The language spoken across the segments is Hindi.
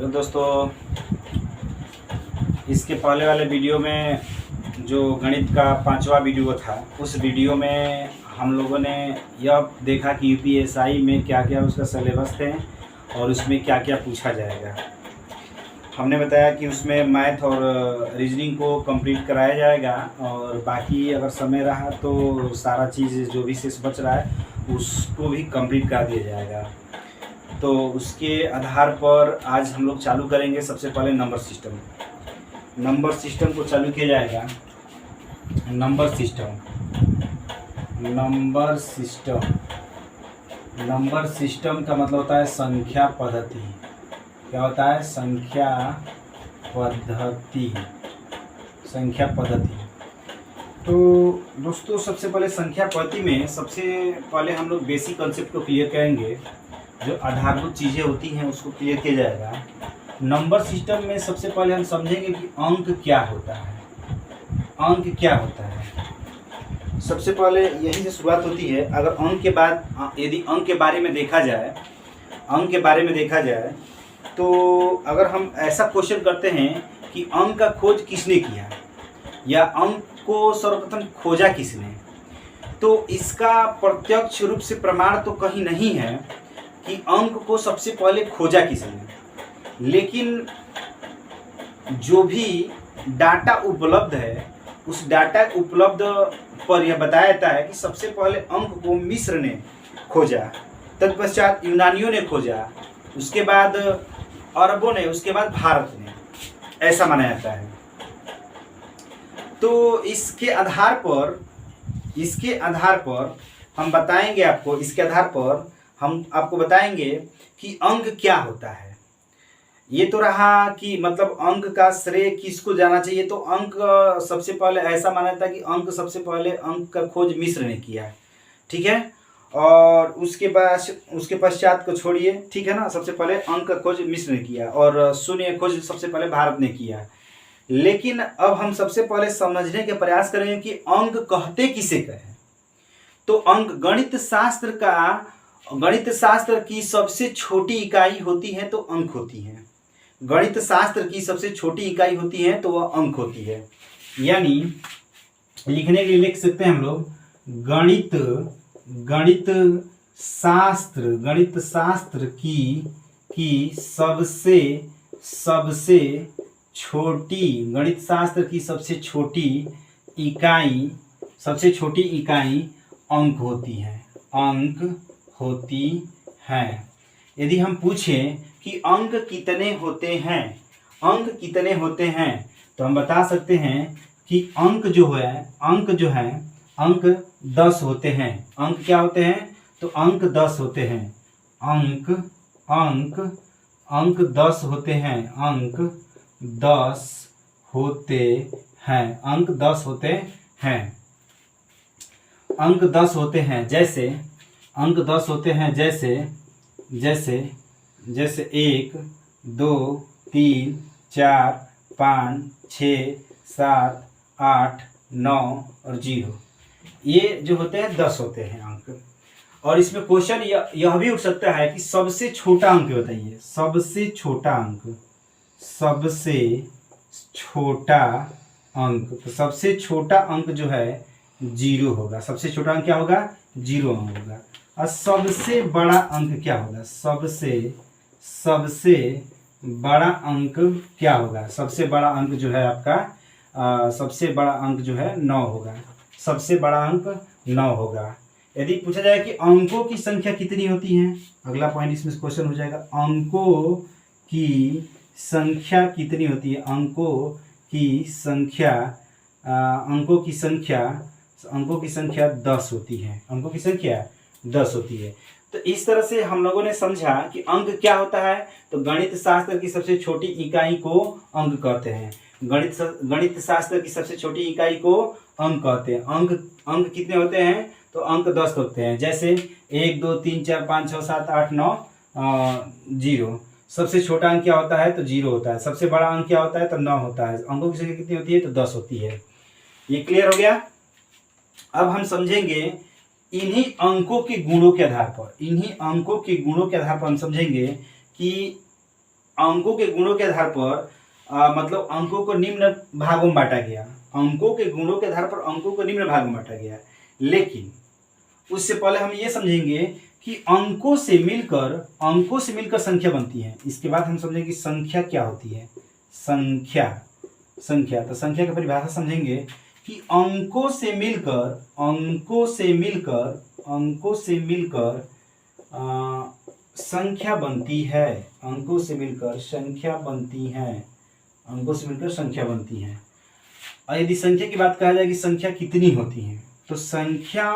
हेलो दोस्तों, इसके पहले वाले वीडियो में जो गणित का 5वां वीडियो था, उस वीडियो में हम लोगों ने यह देखा कि यूपीएसआई में क्या क्या उसका सिलेबस थे और उसमें क्या क्या पूछा जाएगा। हमने बताया कि उसमें मैथ और रीजनिंग को कंप्लीट कराया जाएगा और बाकी अगर समय रहा तो सारा चीज़ जो भी शेष बच रहा है उसको भी कंप्लीट कर दिया जाएगा। तो उसके आधार पर आज हम लोग चालू करेंगे। सबसे पहले नंबर सिस्टम को चालू किया जाएगा। नंबर सिस्टम का मतलब होता है संख्या पद्धति। क्या होता है? संख्या पद्धति। तो दोस्तों, सबसे पहले संख्या पद्धति में सबसे पहले हम लोग बेसिक कॉन्सेप्ट को क्लियर करेंगे। जो आधारभूत चीज़ें होती हैं उसको क्लियर किया जाएगा। नंबर सिस्टम में सबसे पहले हम समझेंगे कि अंक क्या होता है। सबसे पहले यही से शुरुआत होती है। अगर अंक के बाद यदि अंक के बारे में देखा जाए तो अगर हम ऐसा क्वेश्चन करते हैं कि अंक का खोज किसने किया या अंक को सर्वप्रथम खोजा किसने, तो इसका प्रत्यक्ष रूप से प्रमाण तो कहीं नहीं है कि अंक को सबसे पहले खोजा किसने, लेकिन जो भी डाटा उपलब्ध है उस डाटा उपलब्ध पर यह बताया जाता है कि सबसे पहले अंक को मिस्र ने खोजा, तत्पश्चात यूनानियों ने खोजा, उसके बाद अरबों ने, उसके बाद भारत ने, ऐसा माना जाता है। तो इसके आधार पर हम बताएंगे आपको, हम आपको बताएंगे कि अंक क्या होता है। ये तो रहा कि मतलब अंक का श्रेय किसको जाना चाहिए। तो अंक सबसे पहले ऐसा माना जाता है कि सबसे पहले अंक का खोज मिस्र ने किया, ठीक है। और उसके पश्चात को छोड़िए, ठीक है ना। सबसे पहले अंक का खोज मिस्र ने किया और शून्य खोज सबसे पहले भारत ने किया। लेकिन अब हम सबसे पहले समझने के प्रयास करेंगे कि अंक कहते किसे कहें। तो अंक गणित शास्त्र की सबसे छोटी इकाई होती है तो अंक होती है। गणित शास्त्र की सबसे छोटी इकाई होती है तो वह अंक होती है। यानी लिखने के लिए लिख सकते हैं हम लोग गणित शास्त्र की सबसे छोटी इकाई अंक होती है। यदि हम पूछें कि अंक कितने होते हैं तो हम बता सकते हैं कि अंक जो है 10 होते हैं। अंक क्या होते हैं? तो अंक 10 होते हैं। अंक 10 होते हैं। अंक 10 होते हैं। जैसे 1 2 3 4 5 6 7 8 9 और 0, ये जो होते हैं 10 होते हैं अंक। और इसमें क्वेश्चन यह भी उठ सकता है कि सबसे छोटा अंक बताइए। सबसे छोटा अंक तो सबसे छोटा अंक जो है 0 होगा। सबसे छोटा अंक क्या होगा? 0 अंक होगा। और सबसे बड़ा अंक क्या होगा? सबसे बड़ा अंक क्या होगा? सबसे बड़ा अंक जो है आपका 9 होगा। सबसे बड़ा अंक 9 होगा। यदि पूछा जाए कि अंकों की संख्या कितनी होती है, अगला पॉइंट इसमें क्वेश्चन हो जाएगा, अंकों की संख्या कितनी होती है। अंकों की संख्या 10 होती है। अंकों की संख्या 10 होती है। तो इस तरह से हम लोगों ने समझा कि अंक क्या होता है। तो गणित शास्त्र की सबसे छोटी इकाई को अंक कहते हैं। गणित शास्त्र की सबसे छोटी इकाई को अंक कहते हैं। अंक कितने होते हैं? तो अंक 10 होते हैं। जैसे 1 2 3 4 5 6 7 8 9 0। सबसे छोटा अंक क्या होता है? तो 0 होता है। सबसे बड़ा अंक क्या होता है? तो 9 होता है। अंकों की संख्या कितनी होती है? तो 10 होती है। ये क्लियर हो गया। अब हम समझेंगे इन्हीं अंकों के गुणों के आधार पर हम समझेंगे कि अंकों के गुणों के आधार पर मतलब अंकों को निम्न भागों में बांटा गया, अंकों के गुणों के आधार पर अंकों को निम्न भागों में बांटा गया। लेकिन उससे पहले हम ये समझेंगे कि अंकों से मिलकर संख्या बनती है। इसके बाद हम समझेंगे कि संख्या क्या होती है। संख्या तो संख्या की परिभाषा समझेंगे कि अंकों से मिलकर संख्या बनती है। अंकों से मिलकर संख्या बनती है। और यदि संख्या की बात कहा जाए कि संख्या कितनी होती है, तो संख्या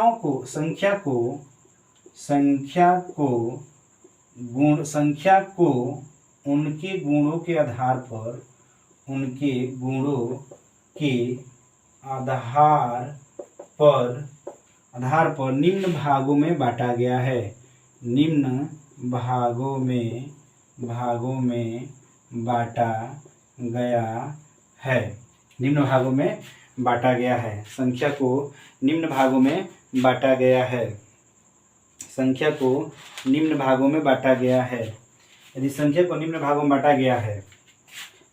को उनके गुणों के आधार पर निम्न भागों में बांटा गया है। निम्न भागों में बांटा गया है। संख्या को निम्न भागों में बांटा गया है। यदि संख्या को निम्न भागों में बांटा गया है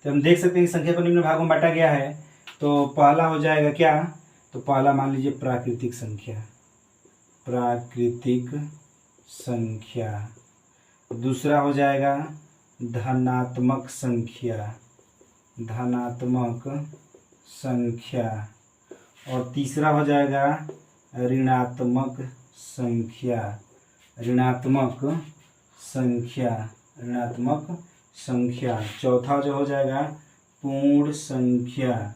तो हम देख सकते हैं कि संख्या को निम्न भागों में बांटा गया है। तो पहला हो जाएगा क्या, तो पहला मान लीजिए प्राकृतिक संख्या। दूसरा हो जाएगा धनात्मक संख्या। और तीसरा हो जाएगा ऋणात्मक संख्या। चौथा जो हो जाएगा पूर्ण संख्या।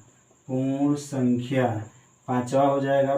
पांचवा हो जाएगा